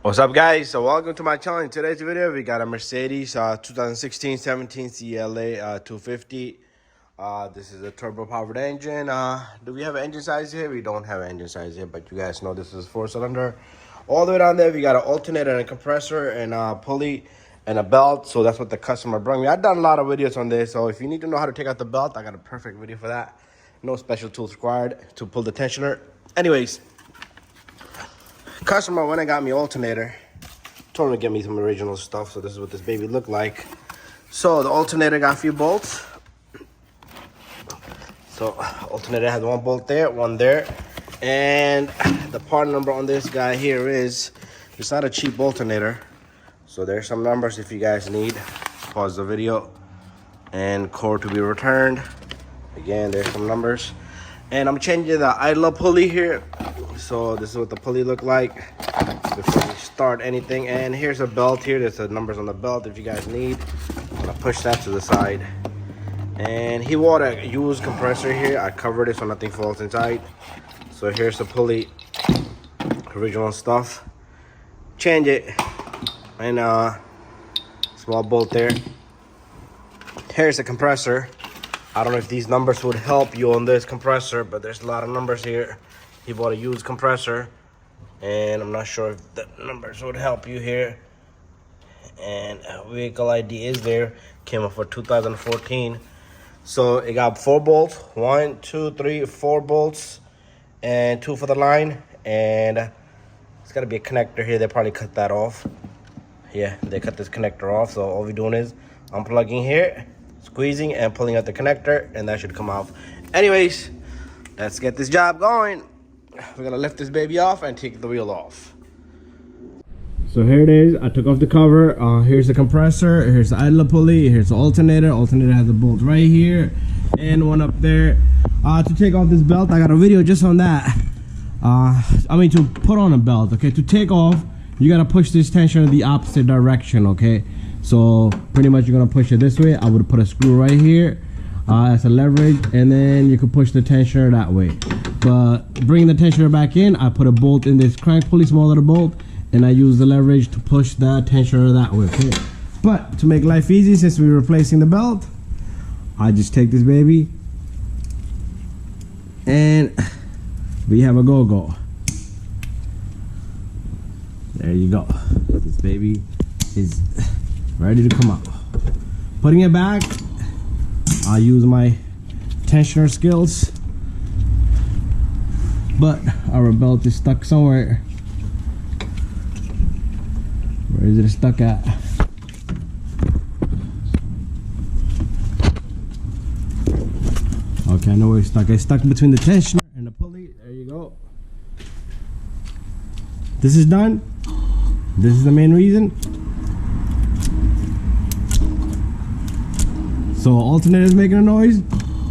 What's up, guys? So welcome to my channel. In today's video we got a Mercedes 2016-17 CLA250. This is a turbo powered engine. Do we have an engine size here? We don't have an engine size here, but you guys know this is 4-cylinder. All the way down there we got an alternator and a compressor and a pulley and a belt. So that's what the customer brought me. I've done a lot of videos on this, so if you need to know how to take out the belt, I got a perfect video for that. No special tools required to pull the tensioner. Anyways, customer went and got me alternator, told me to get me some original stuff. So this is what this baby looked like. So the alternator got a few bolts. So alternator has one bolt there, one there, and the part number on this guy here is, it's not a cheap alternator, so there's some numbers if you guys need. Pause the video. And core to be returned. Again, there's some numbers. And I'm changing the idler pulley here. So this is what the pulley look like before we start anything. And here's a belt here. There's the numbers on the belt if you guys need. I'm gonna push that to the side. And he bought a used compressor here. I covered it so nothing falls inside. So here's the pulley, original stuff. Change it, and small bolt there. Here's the compressor. I don't know if these numbers would help you on this compressor, but there's a lot of numbers here. He bought a used compressor, and I'm not sure if the numbers would help you here. And vehicle ID is there. Came up for 2014. So it got 4 bolts. 1, 2, 3, 4 bolts, and 2 for the line. And it's got to be a connector here. They probably cut that off. Yeah, they cut this connector off. So all we're doing is unplugging here, squeezing and pulling out the connector, and that should come off. Anyways, let's get this job going. We're gonna lift this baby off and take the wheel off. So here it is. I took off the cover. Here's the compressor, here's the idler pulley, here's the alternator. Alternator has a bolt right here and one up there. To take off this belt, I got a video just on that. To put on a belt, okay? To take off, you gotta push this tensioner in the opposite direction, okay? So pretty much you're gonna push it this way. I would put a screw right here as a leverage, and then you could push the tensioner that way. But bringing the tensioner back in, I put a bolt in this crank pulley, small little bolt, and I use the leverage to push the tensioner that way, okay? But to make life easy, since we're replacing the belt, I just take this baby and we have a go-go. There you go. This baby is ready to come out. Putting it back, I use my tensioner skills, but our belt is stuck somewhere. Where is it stuck at? Okay, I know where it's stuck. It's stuck between the tensioner and the pulley. There you go. This is done. This is the main reason. So alternator's making a noise,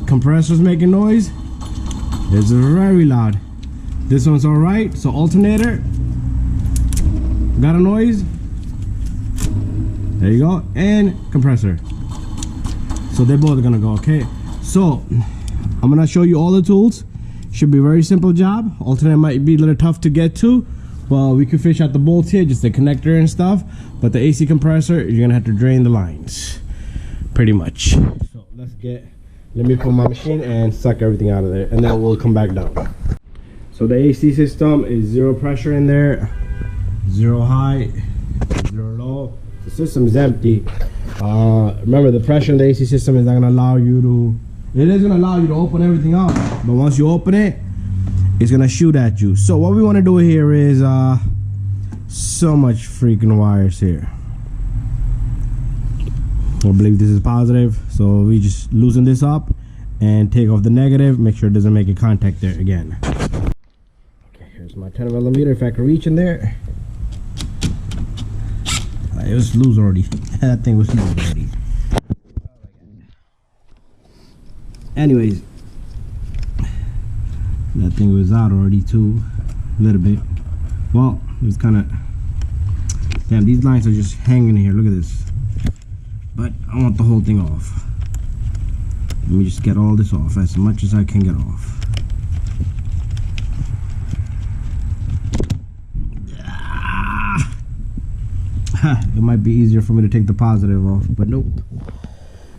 compressor's making noise. It's very loud. This one's alright. So alternator got a noise. There you go. And compressor. So they're both gonna go, okay? So I'm gonna show you all the tools. Should be a very simple job. Alternator might be a little tough to get to. Well, we can fish out the bolts here, just the connector and stuff. But the AC compressor, you're gonna have to drain the lines. Pretty much. So let me pull my machine and suck everything out of there, and then we'll come back down. So the AC system is 0 pressure in there, 0 high, 0 low. The system is empty. Remember, the pressure in the AC system is not gonna allow you to, it is gonna allow you to open everything up, but once you open it, it's gonna shoot at you. So what we wanna do here is, so much freaking wires here. I believe this is positive, so we just loosen this up and take off the negative, make sure it doesn't make a contact there again. Okay, here's my 10mm. If I can reach in there. It was loose already. That thing was loose already. Anyways, that thing was out already too, a little bit. Well, it was kind of, damn, these lines are just hanging here. Look at this. But I want the whole thing off. Let me just get all this off as much as I can get off. it might be easier for me to take the positive off, but nope.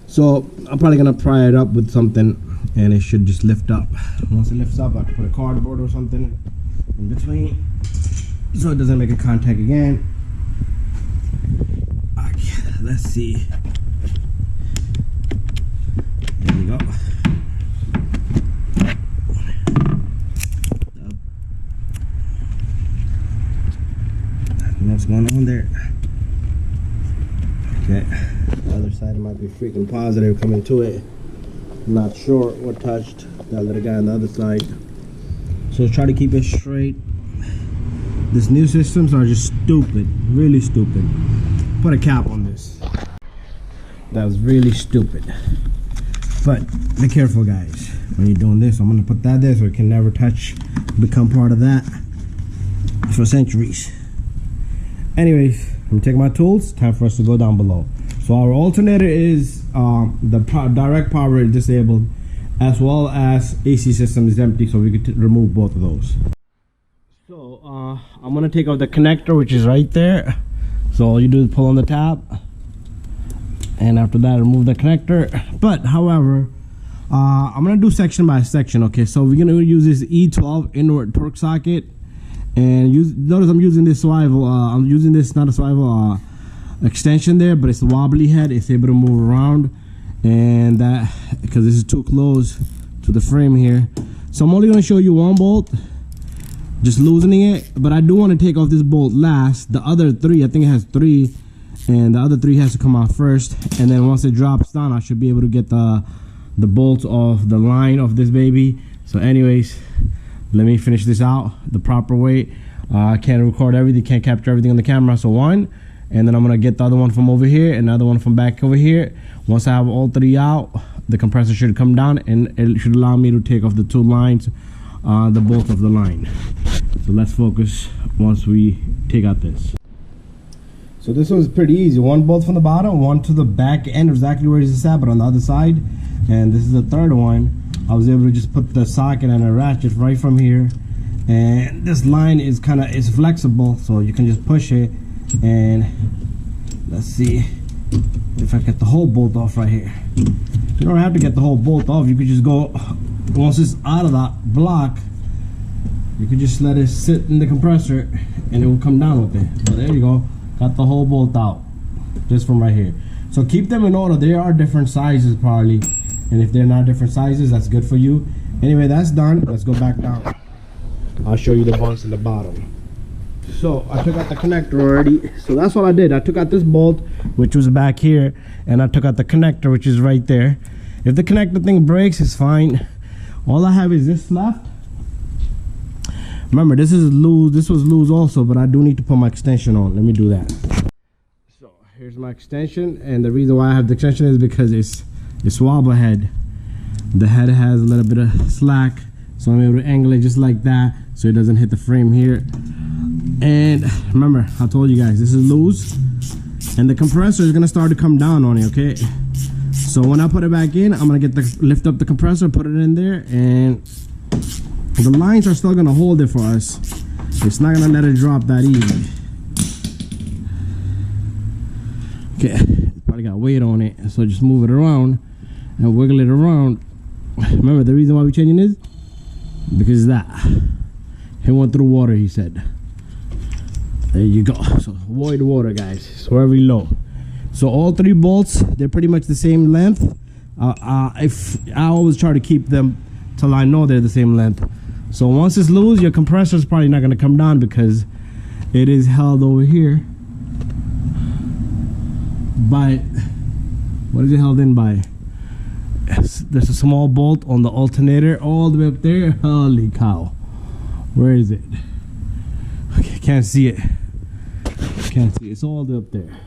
So I'm probably gonna pry it up with something and it should just lift up. Once it lifts up, I can put a cardboard or something in between so it doesn't make a contact again. Okay, let's see. There we go. What's going on there? Okay, the other side it might be freaking positive coming to it. I'm not sure what touched that little guy on the other side. So try to keep it straight. These new systems are just stupid, really stupid. Put a cap on this. That was really stupid. But be careful, guys, when you're doing this. I'm gonna put that there so it can never touch, become part of that for centuries. Anyways, I'm taking my tools. Time for us to go down below. So our alternator is the direct power is disabled, as well as AC system is empty, so we could remove both of those. So I'm gonna take out the connector, which is right there. So all you do is pull on the tab, and after that remove the connector. But however, I'm gonna do section by section. Okay, so we're gonna use this E12 inward torque socket, and notice I'm using this swivel. I'm using this, not a swivel, extension there, but it's a wobbly head. It's able to move around, and that because this is too close to the frame here. So I'm only going to show you one bolt, just loosening it, but I do want to take off this bolt last. The other three, I think it has 3, and the other 3 has to come out first, and then once it drops down, I should be able to get the bolts off the line of this baby. So anyways, let me finish this out the proper way. I can't record everything, can't capture everything on the camera. So one, and then I'm gonna get the other one from over here, another one from back over here. Once I have all 3 out, the compressor should come down, and it should allow me to take off the 2 lines, the bolts of the line. So let's focus once we take out this. So this one's pretty easy. 1 bolt from the bottom, 1 to the back end, exactly where it's at, but on the other side. And this is the 3rd one. I was able to just put the socket and a ratchet right from here, and this line is is flexible, so you can just push it. And let's see if I get the whole bolt off right here. You don't have to get the whole bolt off. You could just go, once it's out of that block, you could just let it sit in the compressor and it will come down with it. So there you go, got the whole bolt out just from right here. So keep them in order. There are different sizes probably, and if they're not different sizes, that's good for you. Anyway, that's done. Let's go back down. I'll show you the ones in the bottom. So I took out the connector already. So that's what I did. I took out this bolt, which was back here, and I took out the connector, which is right there. If the connector thing breaks, it's fine. All I have is this left. Remember, this is loose. This was loose also, but I do need to put my extension on. Let me do that. So here's my extension, and the reason why I have the extension is because it's wobble head. The head has a little bit of slack, so I'm able to angle it just like that, so it doesn't hit the frame here. And remember, I told you guys, this is loose, and the compressor is gonna start to come down on it. Okay, so when I put it back in, I'm gonna lift up the compressor, put it in there, and the lines are still gonna hold it for us. It's not gonna let it drop that easy. Okay, probably got weight on it, so just move it around and wiggle it around. Remember, the reason why we're changing this, because of that. He went through water, he said. There you go. So avoid water, guys. It's very low. So all 3 bolts, they're pretty much the same length. If I always try to keep them till I know they're the same length. So once it's loose, your compressor is probably not going to come down because it is held over here by, what is it held in by? There's a small bolt on the alternator all the way up there. Holy cow. Where is it? Okay, can't see it. Can't see it. It's all the way up there.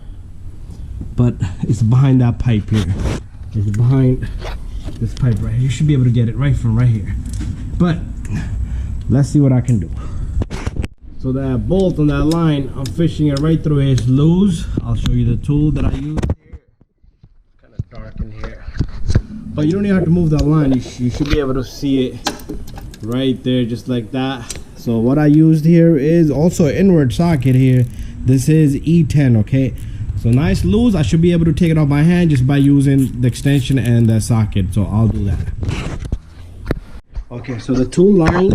But it's behind that pipe here. It's behind this pipe right here. You should be able to get it right from right here. But let's see what I can do. So that bolt on that line, I'm fishing it right through it. It's loose. I'll show you the tool that I use here. It's kind of dark in here. But you don't even have to move that line. You should be able to see it right there, just like that. So what I used here is also an inward socket here. This is E10, okay? So nice loose. I should be able to take it off by hand just by using the extension and the socket. So I'll do that. Okay, so the two lines,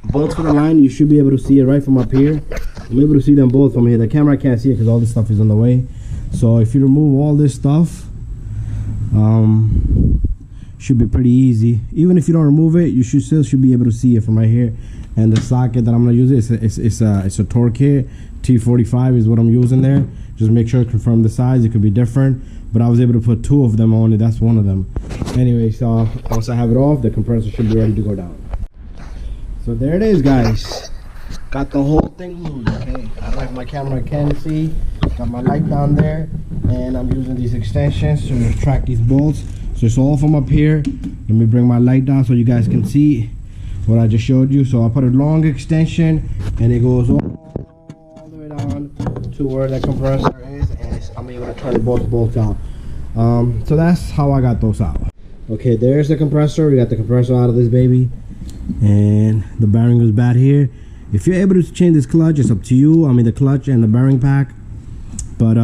bolts for the line, you should be able to see it right from up here. I'm able to see them both from here. The camera can't see it because all this stuff is in the way. So if you remove all this stuff, should be pretty easy. Even if you don't remove it, you should be able to see it from right here. And the socket that I'm gonna use it's a torque here. T45 is what I'm using there. Just make sure, confirm the size. It could be different, but I was able to put two of them on it. That's one of them. Anyway, so once I have it off, the compressor should be ready to go down. So there it is, guys. Got the whole thing loose. Okay, I don't know if my camera can see. Got my light down there, and I'm using these extensions to retract these bolts. So it's all from up here. Let me bring my light down so you guys can see what I just showed you. So I put a long extension, and it goes all the way down to where the compressor is, and I'm able to turn both bolts out. So that's how I got those out. Okay, there's the compressor. We got the compressor out of this baby, and the bearing was bad here. If you're able to change this clutch, it's up to you. I mean, the clutch and the bearing pack. But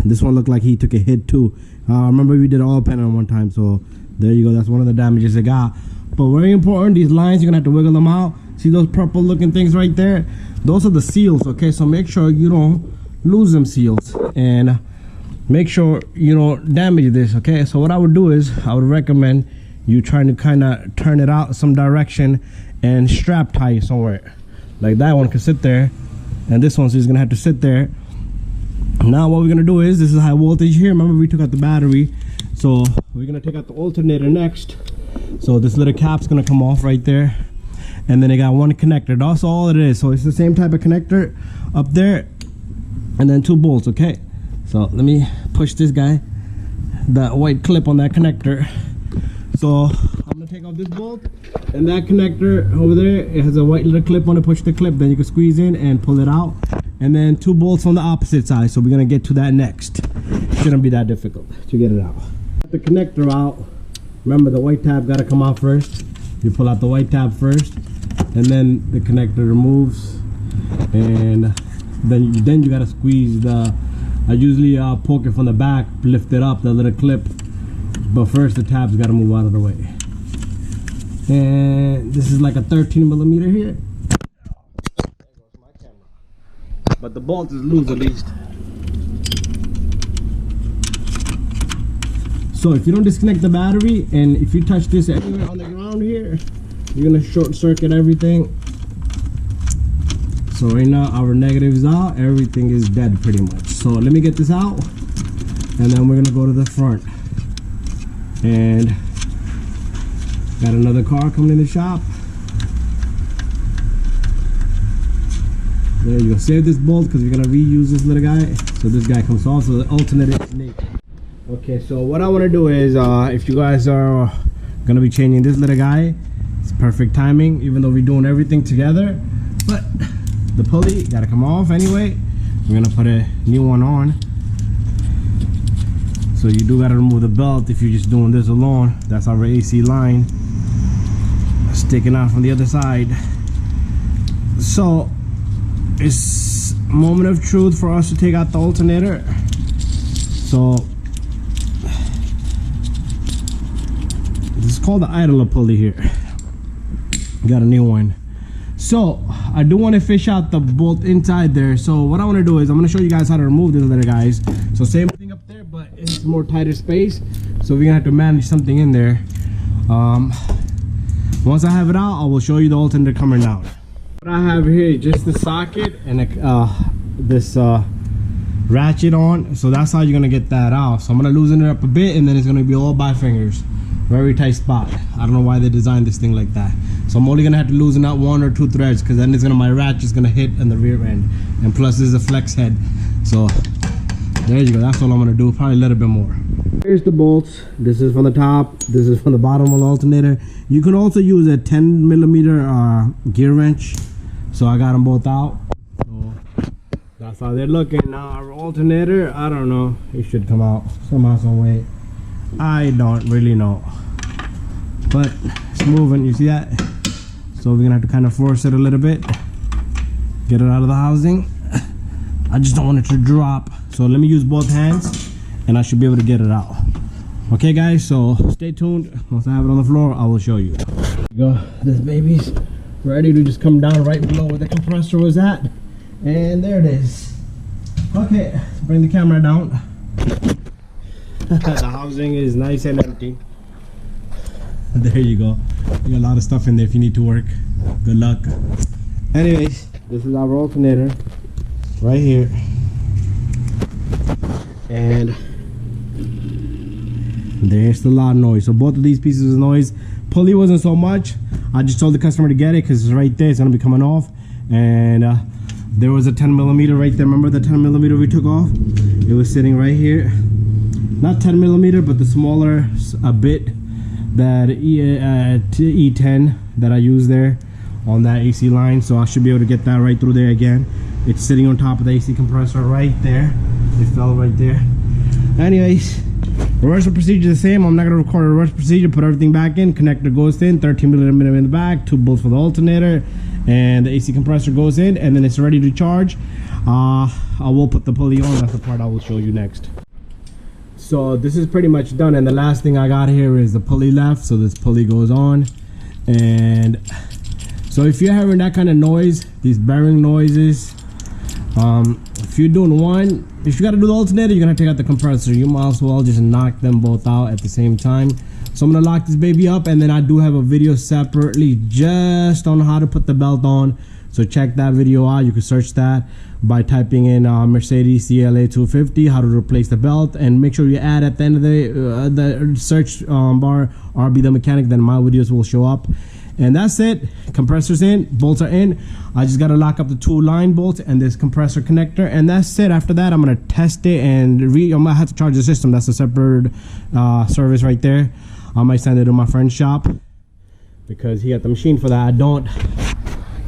this one looked like he took a hit too. Remember we did oil pan on one time, so there you go. That's one of the damages it got. But very important, these lines, you're gonna have to wiggle them out. See those purple looking things right there? Those are the seals, okay? So make sure you don't lose them seals, and make sure you don't damage this, okay? So what I would do is, I would recommend you trying to kind of turn it out some direction and strap tie it somewhere. Like that one can sit there, and this one's just gonna have to sit there. Now what we're gonna do is, this is high voltage here. Remember we took out the battery, so we're gonna take out the alternator next. So this little cap's gonna come off right there, and then it got one connector. That's all it is. So it's the same type of connector up there, and then two bolts. Okay, so let me push this guy, that white clip on that connector. So I'm gonna take off this bolt, and that connector over there, it has a white little clip on it. Push the clip, then you can squeeze in and pull it out. And then two bolts on the opposite side. So we're gonna get to that next. Shouldn't be that difficult to get it out. Get the connector out. Remember, the white tab gotta come out first. You pull out the white tab first, and then the connector removes, and then you gotta squeeze the. I usually poke it from the back, lift it up, the little clip. But first the tab's gotta move out of the way. And this is like a 13mm here. But the bolt is loose at least. So if you don't disconnect the battery, and if you touch this anywhere on the ground here, you're gonna short circuit everything. So right now our negative is out, everything is dead pretty much. So let me get this out, and then we're gonna go to the front. And got another car coming in the shop. There you go. Save this bolt because we're gonna reuse this little guy. So this guy comes off. So the alternator is naked. Okay, so what I want to do is, if you guys are gonna be changing this little guy, it's perfect timing. Even though we're doing everything together, but the pulley gotta come off anyway. We're gonna put a new one on. So you do gotta remove the belt if you're just doing this alone. That's our AC line sticking out from the other side. So it's a moment of truth for us to take out the alternator. So this is called the idler pulley here. Got a new one. So I do want to fish out the bolt inside there. So what I want to do is I'm going to show you guys how to remove this little guys. So same thing up there, but it's more tighter space. So we're gonna have to manage something in there. Once I have it out, I will show you the alternator coming out. What I have here is just the socket and this ratchet on. So that's how you're gonna get that out. So I'm gonna loosen it up a bit, and then it's gonna be all by fingers. Very tight spot. I don't know why they designed this thing like that. So I'm only gonna have to loosen out 1 or 2 threads, because then my ratchet's gonna hit in the rear end. And plus this is a flex head. So there you go. That's all I'm gonna do. Probably a little bit more. Here's the bolts. This is from the top. This is from the bottom of the alternator. You can also use a 10mm gear wrench. So I got them both out. So that's how they're looking. Now our alternator, I don't know. It should come out somehow, some way. I don't really know. But it's moving. You see that? So we're gonna have to kind of force it a little bit. Get it out of the housing. I just don't want it to drop. So let me use both hands and I should be able to get it out. Okay guys, so stay tuned. Once I have it on the floor, I will show you. There you go. This baby's ready to just come down right below where the compressor was at. And there it is. Okay, let's bring the camera down. The housing is nice and empty. There you go. You got a lot of stuff in there if you need to work. Good luck. Anyways, this is our alternator right here. And there's the loud noise. So both of these pieces of noise. Pulley wasn't so much. I just told the customer to get it because it's right there. It's gonna be coming off. And there was a 10mm right there. Remember the 10mm we took off? It was sitting right here. Not 10mm, but the smaller a bit, that E10 that I use there on that AC line. So I should be able to get that right through there again. It's sitting on top of the AC compressor right there. It fell right there. Anyways, reversal procedure is the same. I'm not gonna record a reverse procedure. Put everything back in. Connector goes in. 13mm in the back. 2 bolts for the alternator, and the AC compressor goes in, and then it's ready to charge. I will put the pulley on. That's the part I will show you next. So this is pretty much done, and the last thing I got here is the pulley left. So this pulley goes on, and so if you're having that kind of noise, these bearing noises, if you're doing one, if you got to do the alternator, you're gonna take out the compressor. You might as well just knock them both out at the same time. So I'm gonna lock this baby up, and then I do have a video separately just on how to put the belt on. So check that video out. You can search that by typing in Mercedes CLA250, how to replace the belt, and make sure you add at the end of the search bar RB the mechanic. Then my videos will show up. And that's it. Compressor's in, bolts are in. I just gotta lock up the 2 line bolts and this compressor connector, and that's it. After that, I'm gonna test it and I might have to charge the system. That's a separate service right there. I might send it to my friend's shop because he got the machine for that. I don't.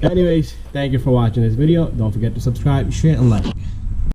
Anyways, thank you for watching this video. Don't forget to subscribe, share, and like.